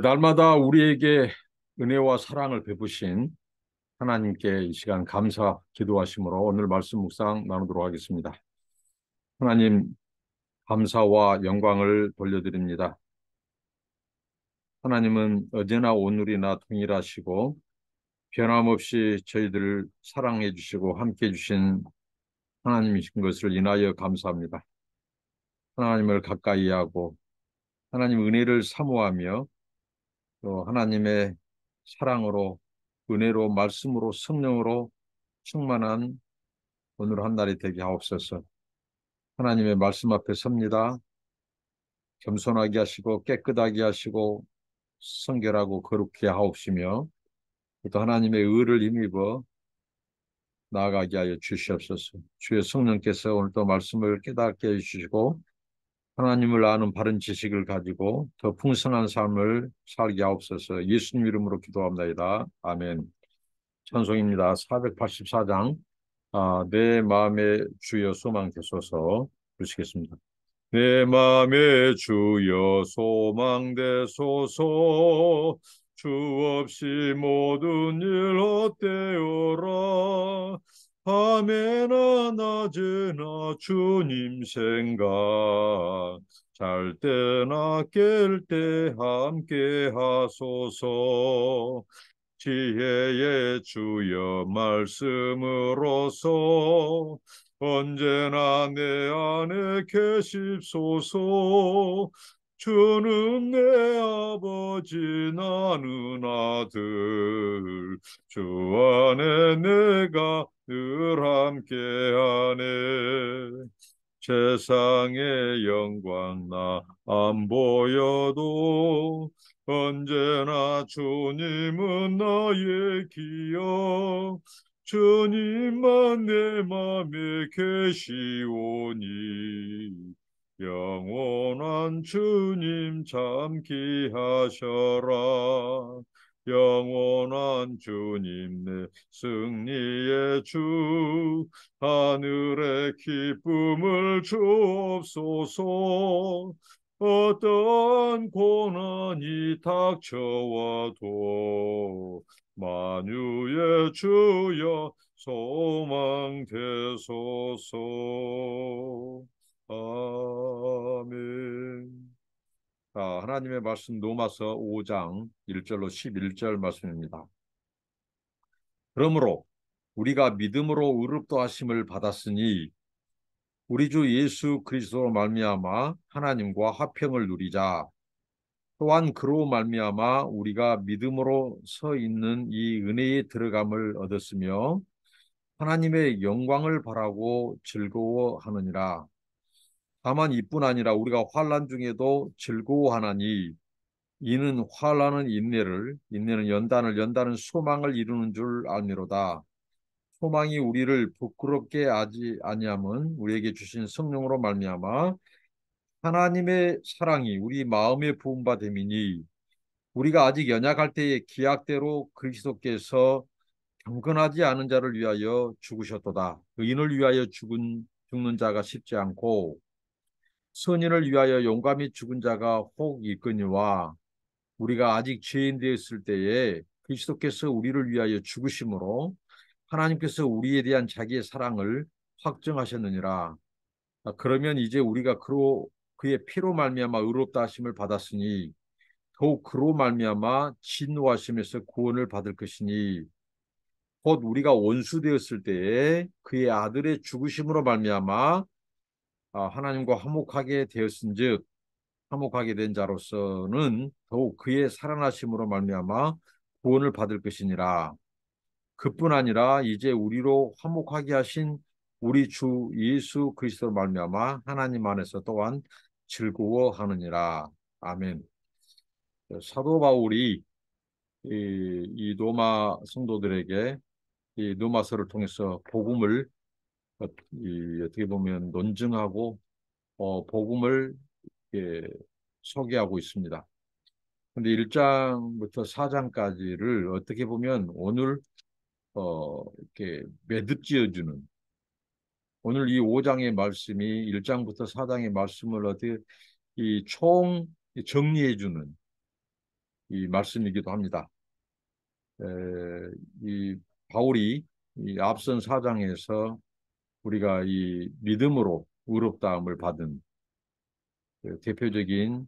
날마다 우리에게 은혜와 사랑을 베푸신 하나님께 이 시간 감사 기도하심으로 오늘 말씀 묵상 나누도록 하겠습니다. 하나님, 감사와 영광을 돌려드립니다. 하나님은 어제나 오늘이나 동일하시고 변함없이 저희들을 사랑해 주시고 함께 해 주신 하나님이신 것을 인하여 감사합니다. 하나님을 가까이 하고 하나님 은혜를 사모하며 또 하나님의 사랑으로 은혜로 말씀으로 성령으로 충만한 오늘 한 날이 되게 하옵소서. 하나님의 말씀 앞에 섭니다. 겸손하게 하시고 깨끗하게 하시고 성결하고 거룩케 하옵시며 또 하나님의 의를 힘입어 나아가게 하여 주시옵소서. 주의 성령께서 오늘도 말씀을 깨닫게 해주시고 하나님을 아는 바른 지식을 가지고 더 풍성한 삶을 살게 하옵소서. 예수님 이름으로 기도합니다. 아멘. 찬송입니다. 484장 내 마음의 주여 소망 되소서 부르시겠습니다. 내 마음의 주여 소망 되소서 주 없이 모든 일 헛되어라 밤에나 낮에나 주님 생각 잘 때나 깰 때 함께 하소서 지혜의 주여 말씀으로서 언제나 내 안에 계십소서 주는 내 아버지 나는 아들 주 안에 내가 늘 함께하네 세상의 영광 나 안 보여도 언제나 주님은 나의 기억 주님만 내 맘에 계시오니 영원한 주님 잠기 하셔라 영원한 주님 내 승리의 주 하늘의 기쁨을 주옵소서 어떤 고난이 닥쳐와도 만유의 주여 소망 되소서. 아멘. 하나님의 말씀 로마서 5장 1절로 11절 말씀입니다. 그러므로 우리가 믿음으로 의롭다 하심을 받았으니 우리 주 예수 그리스도로 말미암아 하나님과 화평을 누리자. 또한 그로 말미암아 우리가 믿음으로 서 있는 이 은혜에 들어감을 얻었으며 하나님의 영광을 바라고 즐거워하느니라. 다만 이뿐 아니라 우리가 환난 중에도 즐거워하나니 이는 환난은 인내를 인내는 연단을 소망을 이루는 줄 알미로다. 소망이 우리를 부끄럽게 하지 아니함은 우리에게 주신 성령으로 말미암아 하나님의 사랑이 우리 마음에 부은 바 됨이니 우리가 아직 연약할 때의 기약대로 그리스도께서 경건하지 않은 자를 위하여 죽으셨도다. 의인을 위하여 죽는 자가 쉽지 않고 선인을 위하여 용감히 죽은 자가 혹 있거니와 우리가 아직 죄인 되었을 때에 그리스도께서 우리를 위하여 죽으심으로 하나님께서 우리에 대한 자기의 사랑을 확증하셨느니라. 그러면 이제 우리가 그의 피로 말미암아 의롭다 하심을 받았으니 더욱 그로 말미암아 진노하심에서 구원을 받을 것이니 곧 우리가 원수 되었을 때에 그의 아들의 죽으심으로 말미암아 하나님과 화목하게 되었은즉 화목하게 된 자로서는 더욱 그의 살아나심으로 말미암아 구원을 받을 것이니라. 그뿐 아니라 이제 우리로 화목하게 하신 우리 주 예수 그리스도로 말미암아 하나님 안에서 또한 즐거워하느니라. 아멘. 사도 바울이 이 로마 성도들에게 이 로마서를 통해서 복음을 어떻게 보면 논증하고 복음을 소개하고 있습니다. 근데 1장부터 4장까지를 어떻게 보면 오늘 이렇게 매듭지어주는 오늘 이 5장의 말씀이 1장부터 4장의 말씀을 어떻게 이 총 정리해주는 이 말씀이기도 합니다. 에, 이 바울이 이 앞선 사장에서 우리가 이 믿음으로 의롭다함을 받은 그 대표적인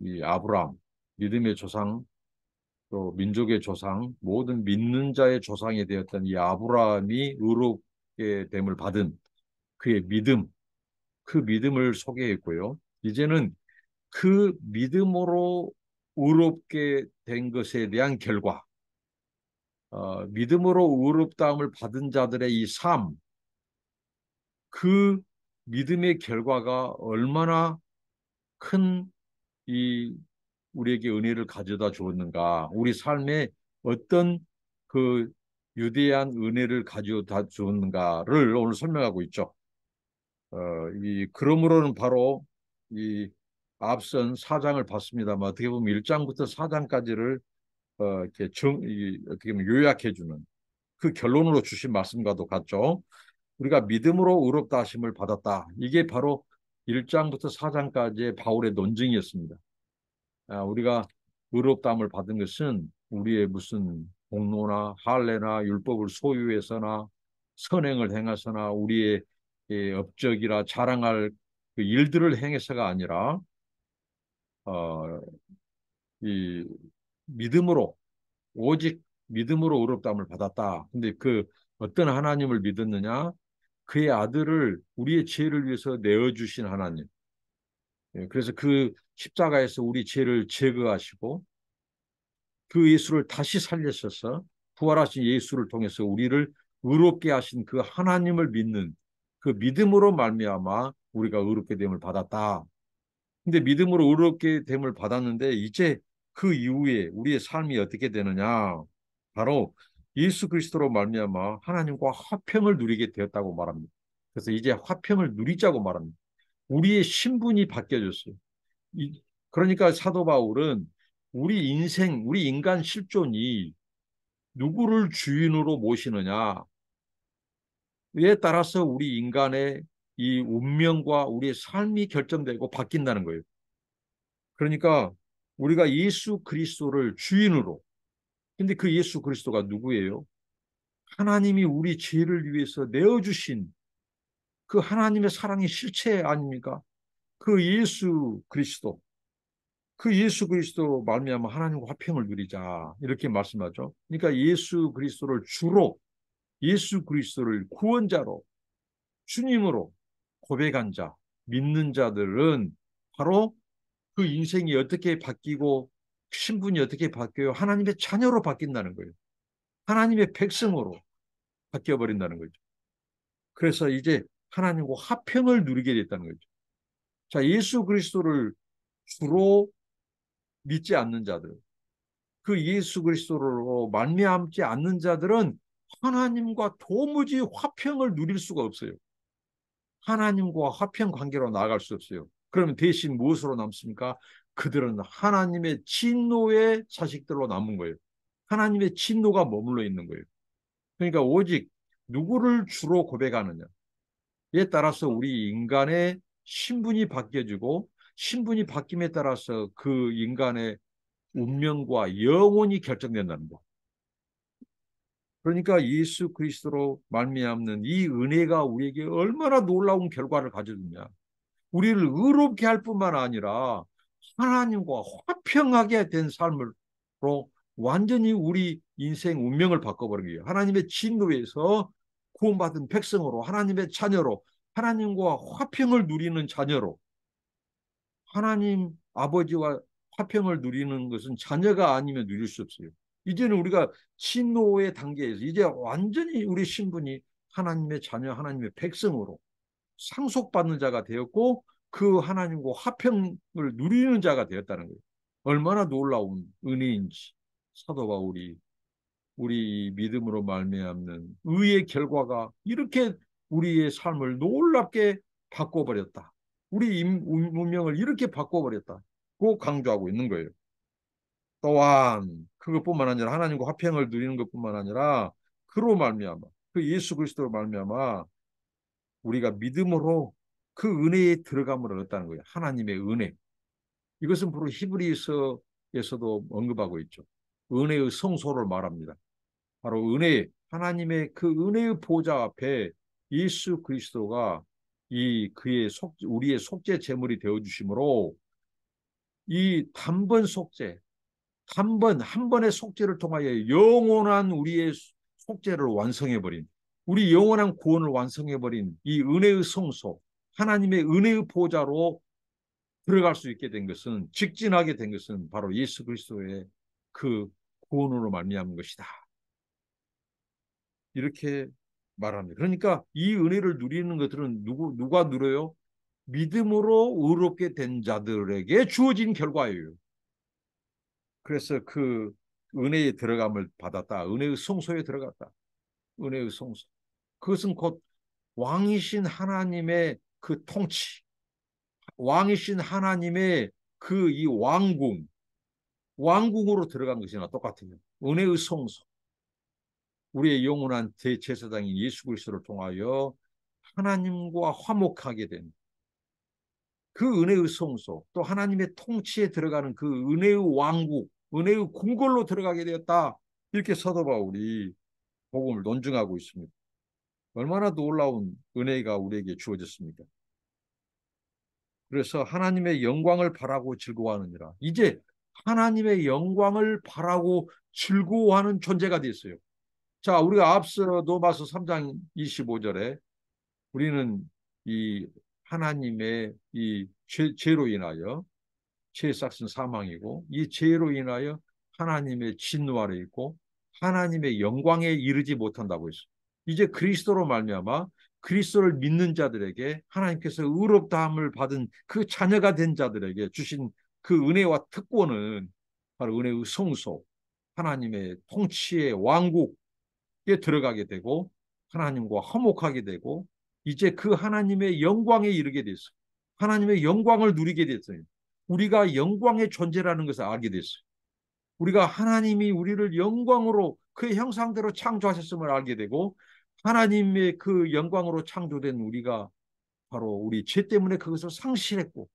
이 아브라함, 믿음의 조상, 또 민족의 조상, 모든 믿는 자의 조상이 되었던 이 아브라함이 의롭게 됨을 받은 그의 믿음, 그 믿음을 소개했고요. 이제는 그 믿음으로 의롭게 된 것에 대한 결과, 믿음으로 의롭다함을 받은 자들의 이 삶, 그 믿음의 결과가 얼마나 큰 이 우리에게 은혜를 가져다 주었는가, 우리 삶에 어떤 그 유대한 은혜를 가져다 주었는가를 오늘 설명하고 있죠. 이 그러므로는 바로 이 앞선 사장을 봤습니다만 어떻게 보면 1장부터 4장까지를 이렇게 어떻게 보면 요약해주는 그 결론으로 주신 말씀과도 같죠. 우리가 믿음으로 의롭다 하심을 받았다. 이게 바로 1장부터 4장까지의 바울의 논증이었습니다. 우리가 의롭다함을 받은 것은 우리의 무슨 공로나 할례나 율법을 소유해서나 선행을 행해서나 우리의 업적이라 자랑할 그 일들을 행해서가 아니라 어, 이 믿음으로 오직 믿음으로 의롭다함을 받았다. 근데 그 어떤 하나님을 믿었느냐? 그의 아들을 우리의 죄를 위해서 내어주신 하나님. 그래서 그 십자가에서 우리 죄를 제거하시고 그 예수를 다시 살리셔서 부활하신 예수를 통해서 우리를 의롭게 하신 그 하나님을 믿는 그 믿음으로 말미암아 우리가 의롭게 됨을 받았다. 근데 믿음으로 의롭게 됨을 받았는데 이제 그 이후에 우리의 삶이 어떻게 되느냐? 바로 예수 그리스도로 말미암아 하나님과 화평을 누리게 되었다고 말합니다. 그래서 이제 화평을 누리자고 말합니다. 우리의 신분이 바뀌어졌어요. 그러니까 사도 바울은 우리 인생, 우리 인간 실존이 누구를 주인으로 모시느냐에 따라서 우리 인간의 이 운명과 우리의 삶이 결정되고 바뀐다는 거예요. 그러니까 우리가 예수 그리스도를 주인으로, 근데 그 예수 그리스도가 누구예요? 하나님이 우리 죄를 위해서 내어주신 그 하나님의 사랑의 실체 아닙니까? 그 예수 그리스도, 그 예수 그리스도 말미암아 하나님과 화평을 누리자 이렇게 말씀하죠. 그러니까 예수 그리스도를 주로 예수 그리스도를 구원자로 주님으로 고백한 자, 믿는 자들은 바로 그 인생이 어떻게 바뀌고 신분이 어떻게 바뀌어요? 하나님의 자녀로 바뀐다는 거예요. 하나님의 백성으로 바뀌어 버린다는 거죠. 그래서 이제 하나님과 화평을 누리게 됐다는 거죠. 자, 예수 그리스도를 주로 믿지 않는 자들, 그 예수 그리스도로 말미암지 않는 자들은 하나님과 도무지 화평을 누릴 수가 없어요. 하나님과 화평 관계로 나아갈 수 없어요. 그러면 대신 무엇으로 남습니까? 그들은 하나님의 진노의 자식들로 남은 거예요. 하나님의 진노가 머물러 있는 거예요. 그러니까 오직 누구를 주로 고백하느냐에 따라서 우리 인간의 신분이 바뀌어지고 신분이 바뀜에 따라서 그 인간의 운명과 영혼이 결정된다는 거. 그러니까 예수 그리스도로 말미암는 이 은혜가 우리에게 얼마나 놀라운 결과를 가져주냐. 우리를 의롭게 할 뿐만 아니라 하나님과 화평하게 된 삶으로 완전히 우리 인생 운명을 바꿔버린 거예요. 하나님의 진노에서 구원받은 백성으로 하나님의 자녀로 하나님과 화평을 누리는 자녀로 하나님 아버지와 화평을 누리는 것은 자녀가 아니면 누릴 수 없어요. 이제는 우리가 진노의 단계에서 이제 완전히 우리 신분이 하나님의 자녀, 하나님의 백성으로 상속받는 자가 되었고 그 하나님과 화평을 누리는 자가 되었다는 거예요. 얼마나 놀라운 은혜인지 사도 바울이 우리 믿음으로 말미암는 의의 결과가 이렇게 우리의 삶을 놀랍게 바꿔버렸다. 우리 운명을 이렇게 바꿔버렸다고 강조하고 있는 거예요. 또한 그것뿐만 아니라 하나님과 화평을 누리는 것뿐만 아니라 그로 말미암아 그 예수 그리스도로 말미암아 우리가 믿음으로 그 은혜에 들어감을 얻었다는 거예요. 하나님의 은혜. 이것은 바로 히브리서 10장에서도 언급하고 있죠. 은혜의 성소를 말합니다. 바로 은혜, 하나님의 그 은혜의 보좌 앞에 예수 그리스도가 이 그의 우리의 속죄 제물이 되어 주심으로 이 단번 속죄, 한 번의 속죄를 통하여 영원한 우리의 속죄를 완성해버린, 우리 영원한 구원을 완성해버린 이 은혜의 성소, 하나님의 은혜의 보좌로 들어갈 수 있게 된 것은, 직진하게 된 것은 바로 예수 그리스도의 그 구원으로 말미암은 것이다. 이렇게 말합니다. 그러니까 이 은혜를 누리는 것들은 누가 누려요? 믿음으로 의롭게 된 자들에게 주어진 결과예요. 그래서 그 은혜에 들어감을 받았다. 은혜의 성소에 들어갔다. 은혜의 성소. 그것은 곧 왕이신 하나님의 그 통치, 왕이신 하나님의 그 이 왕궁으로 들어간 것이나 똑같아요. 은혜의 성소. 우리의 영원한 대제사장인 예수 그리스도를 통하여 하나님과 화목하게 된 그 은혜의 성소, 또 하나님의 통치에 들어가는 그 은혜의 왕국, 은혜의 궁궐로 들어가게 되었다. 이렇게 사도 바울이 복음을 논증하고 있습니다. 얼마나 놀라운 은혜가 우리에게 주어졌습니까? 그래서 하나님의 영광을 바라고 즐거워하느니라. 이제 하나님의 영광을 바라고 즐거워하는 존재가 됐어요. 자, 우리가 앞서 로마서 3장 25절에 우리는 이 하나님의 이 죄로 인하여 죄의 삭은 사망이고 이 죄로 인하여 하나님의 진노 아래 있고 하나님의 영광에 이르지 못한다고 했어요. 이제 그리스도로 말미암아 그리스도를 믿는 자들에게 하나님께서 의롭다함을 받은 그 자녀가 된 자들에게 주신 그 은혜와 특권은 바로 은혜의 성소, 하나님의 통치의 왕국에 들어가게 되고 하나님과 화목하게 되고 이제 그 하나님의 영광에 이르게 됐어요. 하나님의 영광을 누리게 됐어요. 우리가 영광의 존재라는 것을 알게 됐어요. 우리가 하나님이 우리를 영광으로 그의 형상대로 창조하셨음을 알게 되고 하나님의 그 영광으로 창조된 우리가 바로 우리 죄 때문에 그것을 상실했고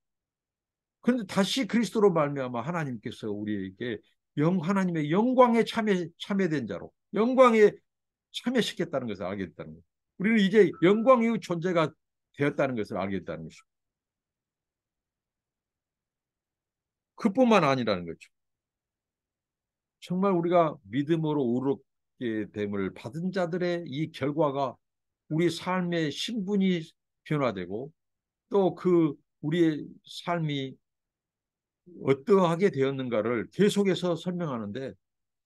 그런데 다시 그리스도로 말미암아 하나님께서 우리에게 하나님의 영광에 참여된 자로 영광에 참여시켰다는 것을 알게 됐다는 거예요. 우리는 이제 영광의 존재가 되었다는 것을 알게 됐다는 것이죠. 그뿐만 아니라는 거죠. 정말 우리가 믿음으로 의롭게 됨을 받은 자들의 이 결과가 우리 삶의 신분이 변화되고 또 그 우리의 삶이 어떠하게 되었는가를 계속해서 설명하는데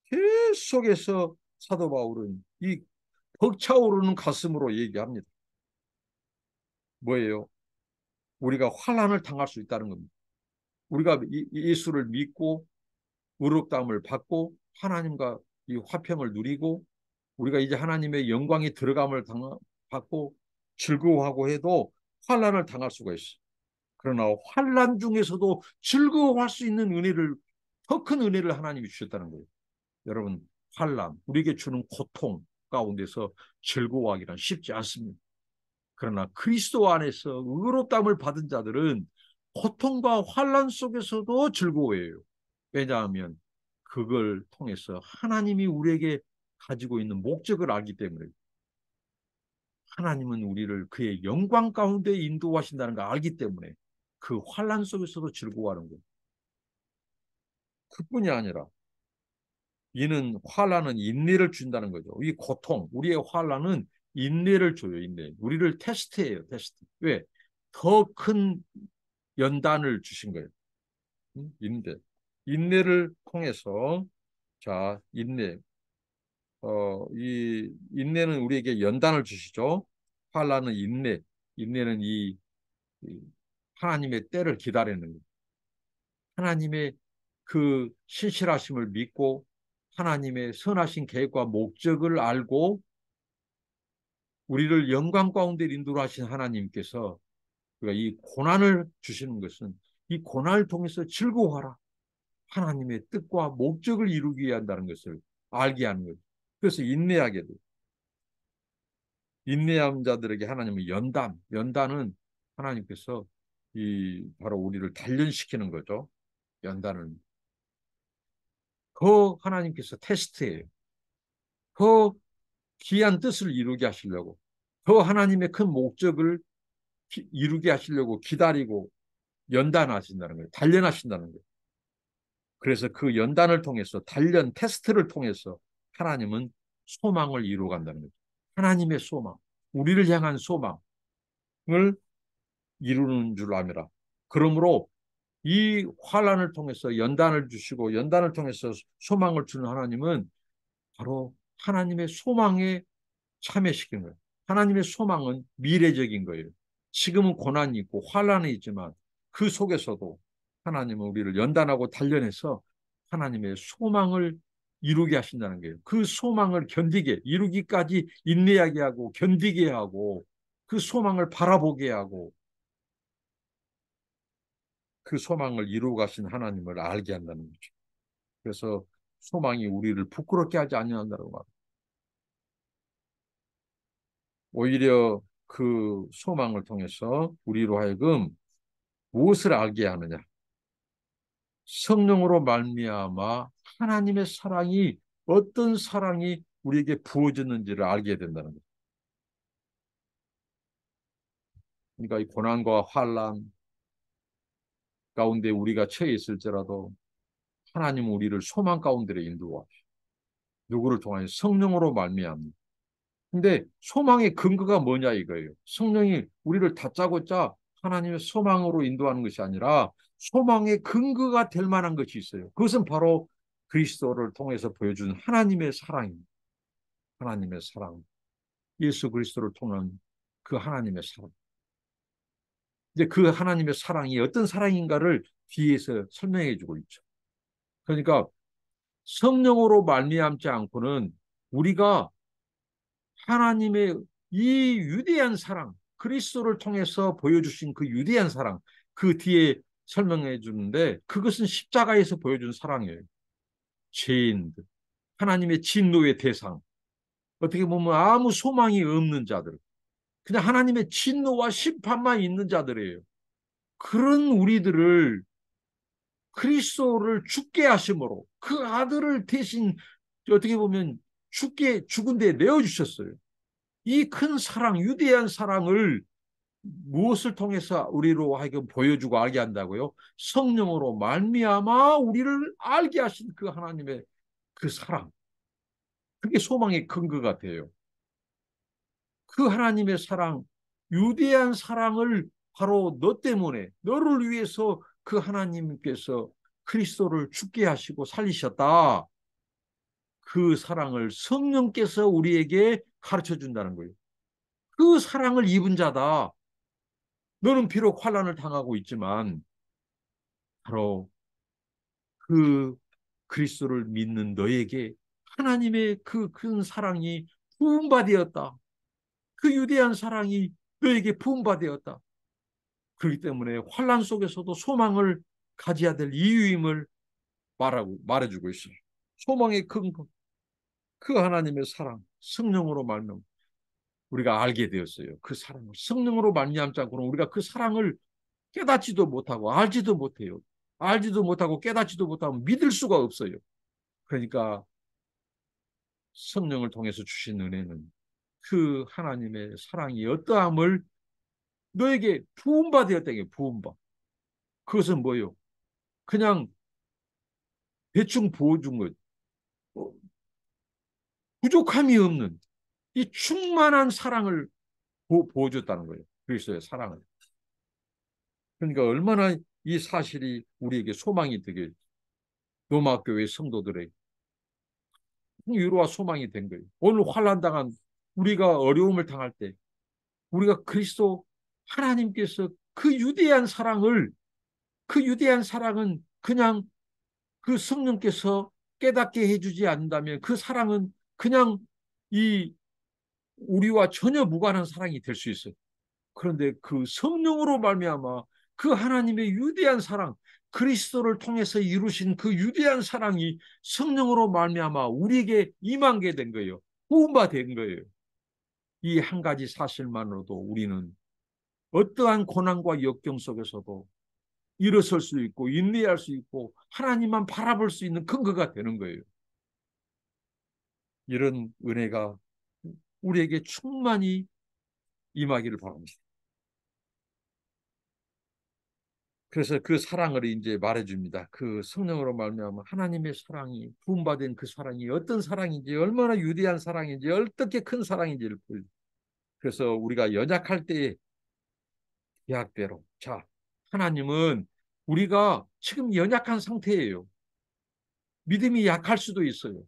계속해서 사도 바울은 이 벅차오르는 가슴으로 얘기합니다. 뭐예요? 우리가 환난을 당할 수 있다는 겁니다. 우리가 예수를 믿고 의롭다함을 받고 하나님과 이 화평을 누리고 우리가 이제 하나님의 영광에 들어감을 받고 즐거워하고 해도 환난을 당할 수가 있어. 그러나 환난 중에서도 즐거워할 수 있는 은혜를 더 큰 은혜를 하나님이 주셨다는 거예요. 여러분 환난 우리에게 주는 고통 가운데서 즐거워하기란 쉽지 않습니다. 그러나 그리스도 안에서 의롭다함을 받은 자들은 고통과 환난 속에서도 즐거워해요. 왜냐하면 그걸 통해서 하나님이 우리에게 가지고 있는 목적을 알기 때문에 하나님은 우리를 그의 영광 가운데 인도하신다는 걸 알기 때문에 그 환난 속에서도 즐거워하는 거예요. 그뿐이 아니라 이는 환난은 인내를 준다는 거죠. 이 고통, 우리의 환난은 인내를 줘요. 인내. 우리를 테스트해요. 테스트. 왜? 더 큰 연단을 주신 거예요. 인내. 인내를 통해서 자 인내. 이 인내는 우리에게 연단을 주시죠. 환난은 인내. 인내는 이 하나님의 때를 기다리는 거예요. 하나님의 그 신실하심을 믿고 하나님의 선하신 계획과 목적을 알고 우리를 영광 가운데 인도하신 하나님께서 이 고난을 주시는 것은 이 고난을 통해서 즐거워하라. 하나님의 뜻과 목적을 이루기 위해 한다는 것을 알게 하는 거예요. 그래서 인내하게 돼요. 인내한 자들에게 하나님은 연단은 하나님께서 이 바로 우리를 단련시키는 거죠. 연단은 더 하나님께서 테스트해요. 더 귀한 뜻을 이루게 하시려고, 더 하나님의 큰 목적을 이루게 하시려고 기다리고 연단하신다는 거예요. 단련하신다는 거예요. 그래서 그 연단을 통해서, 단련 테스트를 통해서 하나님은 소망을 이루어간다는 거죠. 하나님의 소망, 우리를 향한 소망을 이루는 줄 압니다. 그러므로 이 환난을 통해서 연단을 주시고 연단을 통해서 소망을 주는 하나님은 바로 하나님의 소망에 참여시키는 거예요. 하나님의 소망은 미래적인 거예요. 지금은 고난이 있고 환난이 있지만 그 속에서도 하나님은 우리를 연단하고 단련해서 하나님의 소망을 이루게 하신다는 거예요. 그 소망을 견디게, 이루기까지 인내하게 하고 견디게 하고 그 소망을 바라보게 하고 그 소망을 이루어 가신 하나님을 알게 한다는 거죠. 그래서 소망이 우리를 부끄럽게 하지 아니한다고 말합니다. 오히려 그 소망을 통해서 우리로 하여금 무엇을 알게 하느냐? 성령으로 말미암아 하나님의 사랑이 어떤 사랑이 우리에게 부어졌는지를 알게 된다는 거죠. 그러니까 이 고난과 환난 가운데 우리가 처해 있을지라도 하나님은 우리를 소망 가운데로 인도하시고 누구를 통하여 성령으로 말미암아. 근데 소망의 근거가 뭐냐 이거예요. 성령이 우리를 다짜고짜 하나님의 소망으로 인도하는 것이 아니라 소망의 근거가 될 만한 것이 있어요. 그것은 바로 그리스도를 통해서 보여준 하나님의 사랑입니다. 하나님의 사랑. 예수 그리스도를 통한 그 하나님의 사랑. 이제 그 하나님의 사랑이 어떤 사랑인가를 뒤에서 설명해 주고 있죠. 그러니까 성령으로 말미암지 않고는 우리가 하나님의 이 위대한 사랑, 그리스도를 통해서 보여주신 그 위대한 사랑, 그 뒤에 설명해 주는데 그것은 십자가에서 보여준 사랑이에요. 죄인들, 하나님의 진노의 대상, 어떻게 보면 아무 소망이 없는 자들, 그냥 하나님의 진노와 심판만 있는 자들이에요. 그런 우리들을 그리스도를 죽게 하심으로 그 아들을 대신 어떻게 보면 죽은 데 내어주셨어요. 이 큰 사랑, 위대한 사랑을 무엇을 통해서 우리로 하여금 보여주고 알게 한다고요? 성령으로 말미암아 우리를 알게 하신 그 하나님의 그 사랑. 그게 소망의 근거가 돼요. 그 하나님의 사랑, 위대한 사랑을 바로 너 때문에, 너를 위해서 그 하나님께서 그리스도를 죽게 하시고 살리셨다. 그 사랑을 성령께서 우리에게 가르쳐 준다는 거예요. 그 사랑을 입은 자다. 너는 비록 환난을 당하고 있지만 바로 그 그리스도를 믿는 너에게 하나님의 그 큰 사랑이 부음받았다. 그 위대한 사랑이 너에게 부음받았다. 그렇기 때문에 환난 속에서도 소망을 가져야 될 이유임을 말해주고 있어요. 소망의 근거, 그 하나님의 사랑, 성령으로 말미암아 우리가 알게 되었어요. 그 사랑을 성령으로 말미암지 않고는 우리가 그 사랑을 깨닫지도 못하고 알지도 못해요. 알지도 못하고 깨닫지도 못하고 믿을 수가 없어요. 그러니까 성령을 통해서 주신 은혜는 그 하나님의 사랑이 어떠함을 너에게 부음받았다. 부음받. 그것은 뭐요? 그냥 대충 부어준 것. 부족함이 없는 이 충만한 사랑을 보여줬다는 거예요. 그리스도의 사랑을. 그러니까 얼마나 이 사실이 우리에게 소망이 되게 로마 교회 성도들에게 위로와 소망이 된 거예요. 오늘 환난 당한 우리가 어려움을 당할 때 우리가 그리스도 하나님께서 그 위대한 사랑을 그 위대한 사랑은 그냥 그 성령께서 깨닫게 해주지 않는다면 그 사랑은 그냥 이 우리와 전혀 무관한 사랑이 될 수 있어요. 그런데 그 성령으로 말미암아 그 하나님의 위대한 사랑, 그리스도를 통해서 이루신 그 위대한 사랑이 성령으로 말미암아 우리에게 임하게 된 거예요. 부음받은 거예요. 이 한 가지 사실만으로도 우리는 어떠한 고난과 역경 속에서도 일어설 수 있고 인내할 수 있고 하나님만 바라볼 수 있는 근거가 되는 거예요. 이런 은혜가 우리에게 충만히 임하기를 바랍니다. 그래서 그 사랑을 이제 말해줍니다. 그 성령으로 말미암아 하나님의 사랑이 부음받은 그 사랑이 어떤 사랑인지 얼마나 위대한 사랑인지 어떻게 큰 사랑인지를 보여줍니다. 그래서 우리가 연약할 때의 계약대로 자 하나님은 우리가 지금 연약한 상태예요. 믿음이 약할 수도 있어요.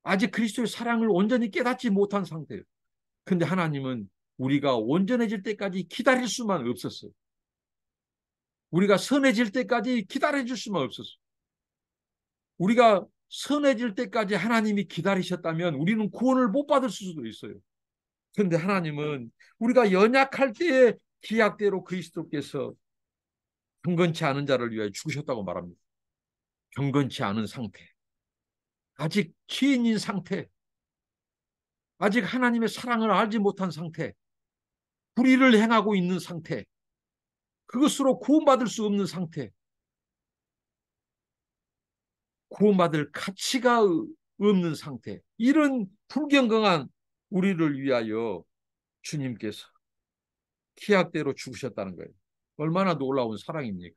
아직 그리스도의 사랑을 온전히 깨닫지 못한 상태예요. 근데 하나님은 우리가 온전해질 때까지 기다릴 수만 없었어요. 우리가 선해질 때까지 기다려줄 수만 없었어요. 우리가 선해질 때까지 하나님이 기다리셨다면 우리는 구원을 못 받을 수도 있어요. 그런데 하나님은 우리가 연약할 때의 기약대로 그리스도께서 경건치 않은 자를 위하여 죽으셨다고 말합니다. 경건치 않은 상태, 아직 죄인인 상태, 아직 하나님의 사랑을 알지 못한 상태, 불의를 행하고 있는 상태, 그것으로 구원받을 수 없는 상태, 구원받을 가치가 없는 상태, 이런 불경건한 우리를 위하여 주님께서 기약대로 죽으셨다는 거예요. 얼마나 놀라운 사랑입니까?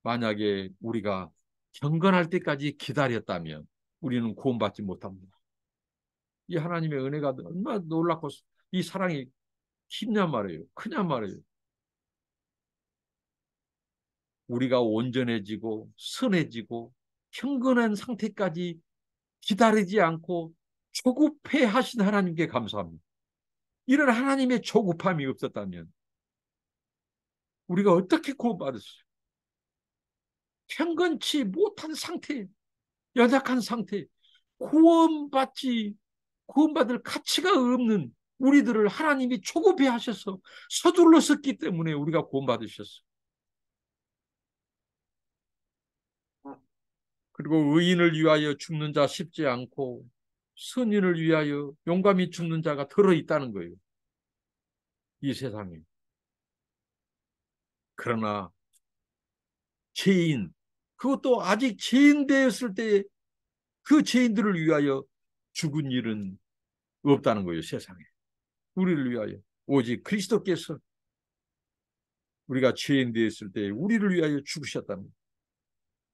만약에 우리가 경건할 때까지 기다렸다면 우리는 구원받지 못합니다. 이 하나님의 은혜가 얼마나 놀랍고 이 사랑이 깊냔 말이에요. 크냔 말이에요. 우리가 온전해지고 선해지고 경건한 상태까지 기다리지 않고 조급해 하신 하나님께 감사합니다. 이런 하나님의 조급함이 없었다면 우리가 어떻게 구원받았어요? 경건치 못한 상태, 연약한 상태, 구원받지, 구원받을 가치가 없는 우리들을 하나님이 조급해 하셔서 서둘렀었기 때문에 우리가 구원받으셨어요. 그리고 의인을 위하여 죽는 자 쉽지 않고 선인을 위하여 용감히 죽는 자가 들어있다는 거예요. 이 세상에. 그러나 죄인, 그것도 아직 죄인 되었을 때 그 죄인들을 위하여 죽은 일은 없다는 거예요. 세상에. 우리를 위하여. 오직 그리스도께서 우리가 죄인 되었을 때 우리를 위하여 죽으셨다는 거예요.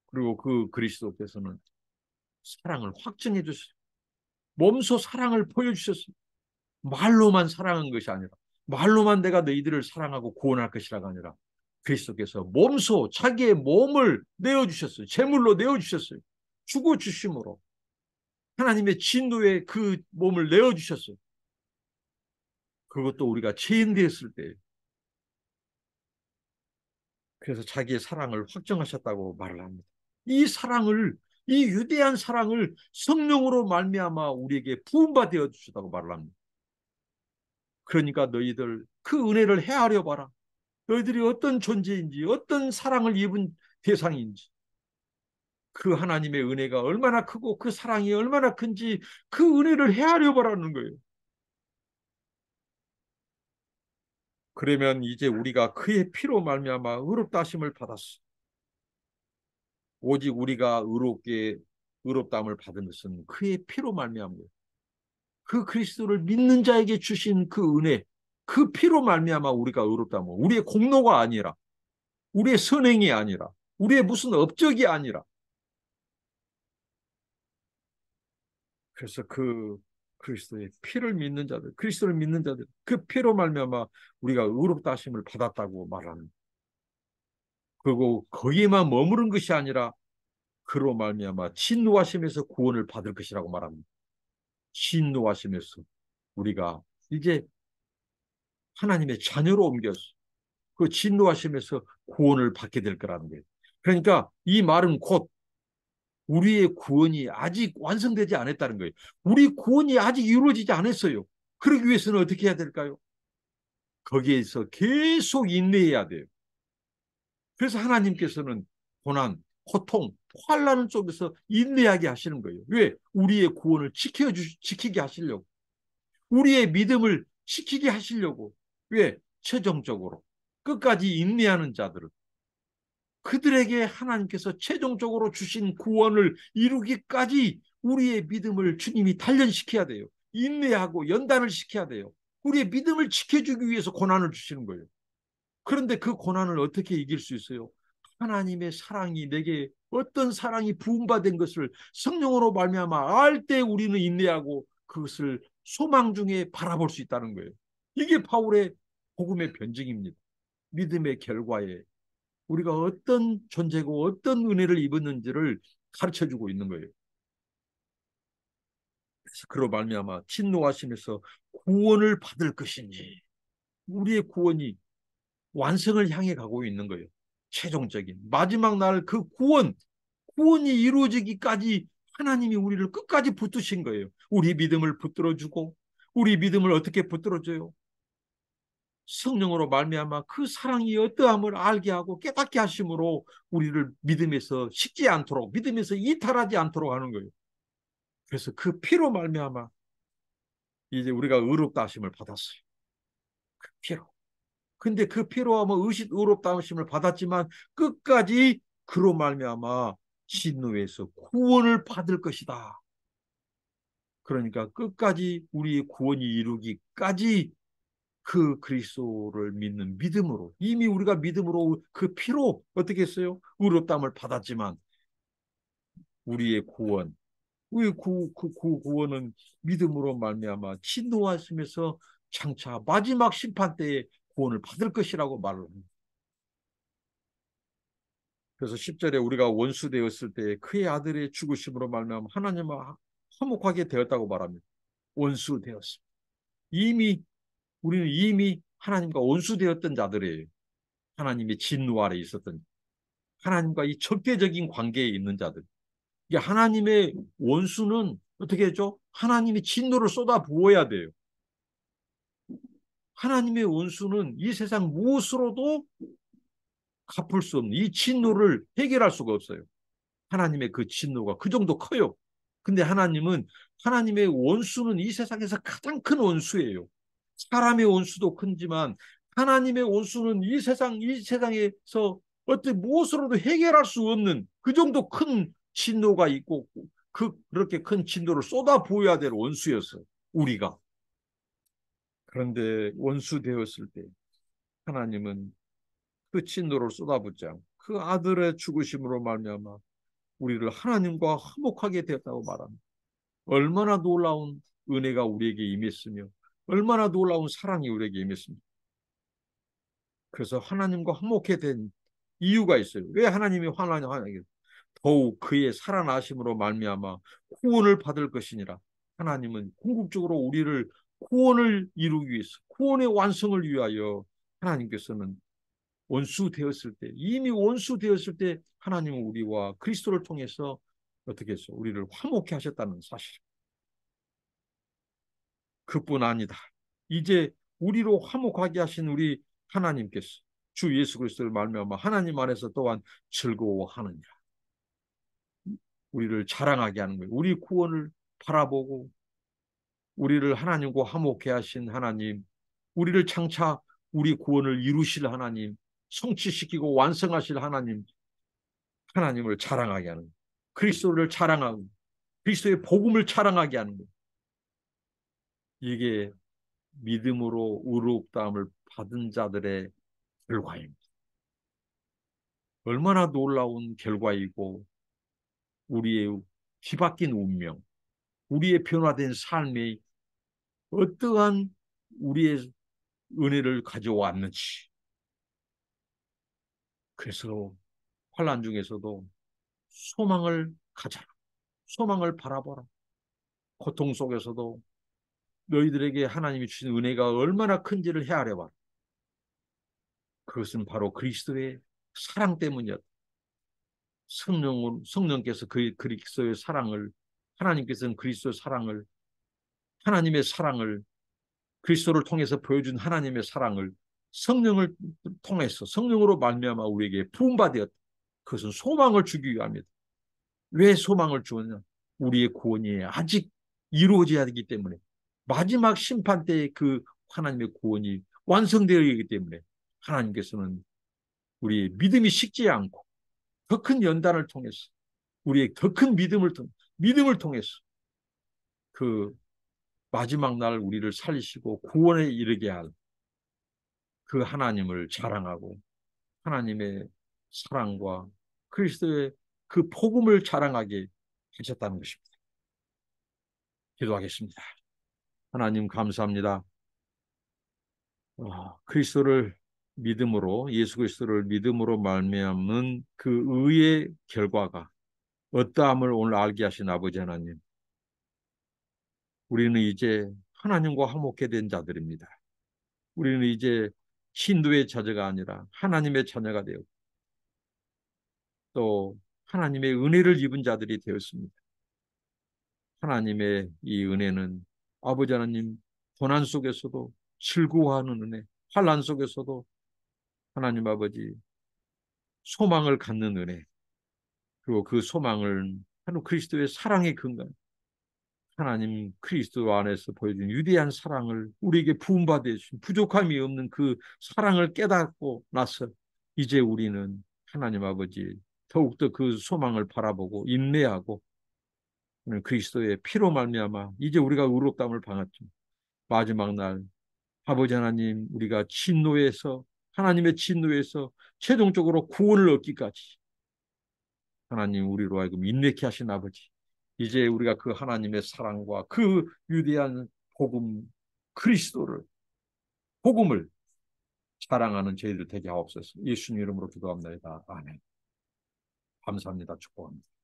그리고 그 그리스도께서는 사랑을 확증해 주셨어요. 몸소 사랑을 보여주셨어요. 말로만 사랑한 것이 아니라 말로만 내가 너희들을 사랑하고 구원할 것이라가 아니라 그리스도께서 몸소 자기의 몸을 내어주셨어요. 제물로 내어주셨어요. 죽어주심으로 하나님의 진노에 그 몸을 내어주셨어요. 그것도 우리가 죄인 되었을 때 그래서 자기의 사랑을 확정하셨다고 말을 합니다. 이 사랑을 이 위대한 사랑을 성령으로 말미암아 우리에게 부음받아 주셨다고 말을 합니다. 그러니까 너희들 그 은혜를 헤아려 봐라. 너희들이 어떤 존재인지 어떤 사랑을 입은 대상인지 그 하나님의 은혜가 얼마나 크고 그 사랑이 얼마나 큰지 그 은혜를 헤아려 보라는 거예요. 그러면 이제 우리가 그의 피로 말미암아 의롭다 하심을 받았어. 오직 우리가 의롭다함을 받은 것은 그의 피로 말미암아 그 그리스도를 믿는 자에게 주신 그 은혜 그 피로 말미암아 우리가 의롭다함을 우리의 공로가 아니라 우리의 선행이 아니라 우리의 무슨 업적이 아니라 그래서 그 그리스도의 피를 믿는 자들, 그리스도를 믿는 자들, 그 피로 말미암아 우리가 의롭다 하심을 받았다고 말하는. 그리고 거기에만 머무른 것이 아니라 그로 말미암아 진노하심에서 구원을 받을 것이라고 말합니다. 진노하심에서 우리가 이제 하나님의 자녀로 옮겨서 그 진노하심에서 구원을 받게 될 거라는 거예요. 그러니까 이 말은 곧 우리의 구원이 아직 완성되지 않았다는 거예요. 우리 구원이 아직 이루어지지 않았어요. 그러기 위해서는 어떻게 해야 될까요? 거기에서 계속 인내해야 돼요. 그래서 하나님께서는 고난, 고통, 환난을 속에서 인내하게 하시는 거예요. 왜? 우리의 구원을 지키게 하시려고. 우리의 믿음을 지키게 하시려고. 왜? 최종적으로 끝까지 인내하는 자들을, 그들에게 하나님께서 최종적으로 주신 구원을 이루기까지 우리의 믿음을 주님이 단련시켜야 돼요. 인내하고 연단을 시켜야 돼요. 우리의 믿음을 지켜주기 위해서 고난을 주시는 거예요. 그런데 그 고난을 어떻게 이길 수 있어요? 하나님의 사랑이, 내게 어떤 사랑이 부음받은 것을 성령으로 말미암아 알 때 우리는 인내하고 그것을 소망 중에 바라볼 수 있다는 거예요. 이게 바울의 복음의 변증입니다. 믿음의 결과에 우리가 어떤 존재고 어떤 은혜를 입었는지를 가르쳐주고 있는 거예요. 그래서 그로 말미암아 진노하심에서 구원을 받을 것인지, 우리의 구원이 완성을 향해 가고 있는 거예요. 최종적인 마지막 날 그 구원이 이루어지기까지 하나님이 우리를 끝까지 붙드신 거예요. 우리 믿음을 붙들어주고, 우리 믿음을 어떻게 붙들어줘요? 성령으로 말미암아 그 사랑이 어떠함을 알게 하고 깨닫게 하심으로 우리를 믿음에서 식지 않도록, 믿음에서 이탈하지 않도록 하는 거예요. 그래서 그 피로 말미암아 이제 우리가 의롭다 하심을 받았어요. 그 피로. 근데 그 피로 하면 의롭다 하심을 받았지만 끝까지 그로 말미암아 진노에서 구원을 받을 것이다. 그러니까 끝까지 우리의 구원이 이루기까지 그 그리스도를 믿는 믿음으로, 이미 우리가 믿음으로 그 피로 어떻게 했어요? 의롭다함을 받았지만 우리의 구원, 우리 그 구원은 믿음으로 말미암아 진노하심에서 장차 마지막 심판 때에 구원을 받을 것이라고 말을 합니다. 그래서 10절에 우리가 원수 되었을 때 그의 아들의 죽으심으로 말미암아 하나님과 화목하게 되었다고 말합니다. 원수 되었습니다. 우리는 이미 하나님과 원수 되었던 자들이에요. 하나님의 진노 아래 있었던, 하나님과 이 적대적인 관계에 있는 자들. 이게 하나님의 원수는 어떻게 했죠? 하나님이 진노를 쏟아 부어야 돼요. 하나님의 원수는 이 세상 무엇으로도 갚을 수 없는 이 진노를 해결할 수가 없어요. 하나님의 그 진노가 그 정도 커요. 근데 하나님의 원수는 이 세상에서 가장 큰 원수예요. 사람의 원수도 크지만 하나님의 원수는 이 세상에서 어떤 무엇으로도 해결할 수 없는 그 정도 큰 진노가 있고, 그렇게 큰 진노를 쏟아 부어야 될 원수였어요. 우리가. 그런데 원수 되었을 때 하나님은 그 진노를 쏟아붓지 않고 그 아들의 죽으심으로 말미암아 우리를 하나님과 화목하게 되었다고 말합니다. 얼마나 놀라운 은혜가 우리에게 임했으며 얼마나 놀라운 사랑이 우리에게 임했습니까? 그래서 하나님과 화목해 된 이유가 있어요. 왜 하나님이 화나게? 더욱 그의 살아나심으로 말미암아 구원을 받을 것이니라. 하나님은 궁극적으로 우리를 구원을 이루기 위해서, 구원의 완성을 위하여 하나님께서는 이미 원수 되었을 때 하나님은 우리와 그리스도를 통해서 어떻게 해서 우리를 화목해 하셨다는 사실. 그뿐 아니다. 이제 우리로 화목하게 하신 우리 하나님께서 주 예수 그리스도를 말미암아 하나님 안에서 또한 즐거워하느니라. 우리를 자랑하게 하는 거예요. 우리 구원을 바라보고 우리를 하나님과 화목해 하신 하나님, 우리를 장차 우리 구원을 이루실 하나님, 성취시키고 완성하실 하나님을 자랑하게 하는 거예요. 그리스도를 자랑하고 그리스도의 복음을 자랑하게 하는 거예요. 이게 믿음으로 의롭다함을 받은 자들의 결과입니다. 얼마나 놀라운 결과이고 우리의 뒤바뀐 운명, 우리의 변화된 삶이 어떠한 우리의 은혜를 가져왔는지. 그래서 환난 중에서도 소망을 가져라. 소망을 바라보라. 고통 속에서도 너희들에게 하나님이 주신 은혜가 얼마나 큰지를 헤아려 봐라. 그것은 바로 그리스도의 사랑 때문이었다. 성령께서 그리스도의 사랑을, 하나님께서는 그리스도의 사랑을, 하나님의 사랑을, 그리스도를 통해서 보여준 하나님의 사랑을 성령을 통해서, 성령으로 말미암아 우리에게 부음받았다. 그것은 소망을 주기 위함이다. 왜 소망을 주었냐? 우리의 구원이 아직 이루어져야 하기 때문에, 마지막 심판 때의 그 하나님의 구원이 완성되어야 하기 때문에 하나님께서는 우리 믿음이 식지 않고 더 큰 연단을 통해서 우리의 더 큰 믿음을 통해서 그 마지막 날 우리를 살리시고 구원에 이르게 할 그 하나님을 자랑하고 하나님의 사랑과 그리스도의 그 복음을 자랑하게 하셨다는 것입니다. 기도하겠습니다. 하나님 감사합니다. 그리스도를 믿음으로 예수 그리스도를 믿음으로 말미암는 그 의의 결과가 어떠함을 오늘 알게 하신 아버지 하나님. 우리는 이제 하나님과 화목해 된 자들입니다. 우리는 이제 신도의 자녀가 아니라 하나님의 자녀가 되었고 또 하나님의 은혜를 입은 자들이 되었습니다. 하나님의 이 은혜는 아버지 하나님 고난 속에서도 즐거워하는 은혜, 환난 속에서도 하나님 아버지 소망을 갖는 은혜, 그리고 그 소망을 바로 그리스도의 사랑의 근간, 하나님 그리스도 안에서 보여준 위대한 사랑을 우리에게 부음받아 주신 부족함이 없는 그 사랑을 깨닫고 나서 이제 우리는 하나님 아버지 더욱더 그 소망을 바라보고 인내하고 그리스도의 피로 말미암아 이제 우리가 의롭다함을 받았죠. 마지막 날 아버지 하나님 우리가 진노에서 하나님의 진노에서 최종적으로 구원을 얻기까지 하나님 우리로 하여금 인내케 하신 아버지 이제 우리가 그 하나님의 사랑과 그 위대한 복음 그리스도를 복음을 자랑하는 저희들 되게 하옵소서. 예수님 이름으로 기도합니다. 아멘. 감사합니다. 축복합니다.